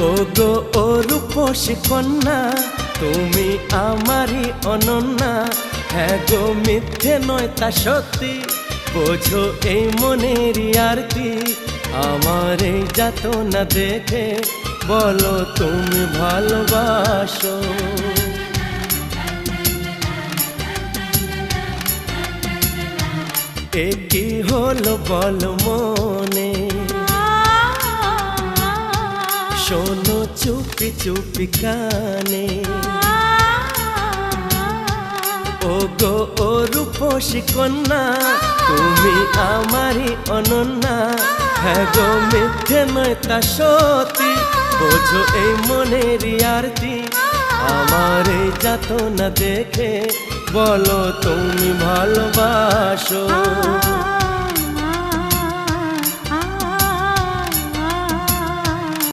ও গো ও রূপসী কন্যা, তুমি আমারই অনন্যা। হ্যাঁ গো মিথ্যে নয় তা সত্যি, বোঝো এই মনেরই আরতি। আমার এই যাতনা দেখে বলো তুমি ভালোবাসো। এ কি হলো বলো মনে, শোনো চুপি চুপি কানে। ও গো ও রূপসী কন্যা, তুমি আমারই অনন্যা। হ্যাঁ গো মিথ্যে নয় তা সত্যি, বোঝো এই মনেরই আরতি। আমার এই যাতনা দেখে বলো তুমি ভালোবাসো।